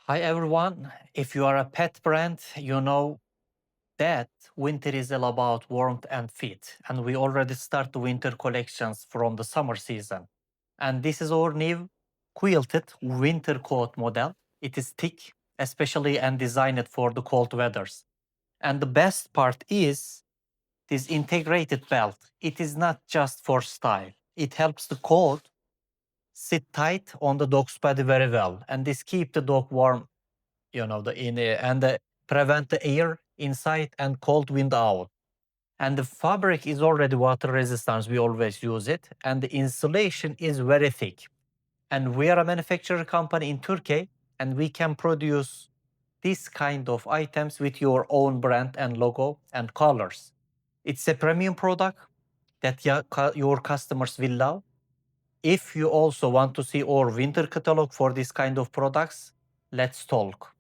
Hi everyone. If you are a pet brand, you know that winter is all about warmth and fit. And we already start the winter collections from the summer season. And this is our new quilted winter coat model. It is thick, especially and designed for the cold weathers. And the best part is this integrated belt. It is not just for style. It helps the coat sit tight on the dog's body very well. And this keep the dog warm the in and prevent the air inside and cold wind out. And the fabric is already water resistant. We always use it, and the insulation is very thick. And we are a manufacturer company in Turkey, and we can produce this kind of items with your own brand and logo and colors. It's a premium product that your customers will love. If you also want to see our winter catalog for this kind of products, let's talk.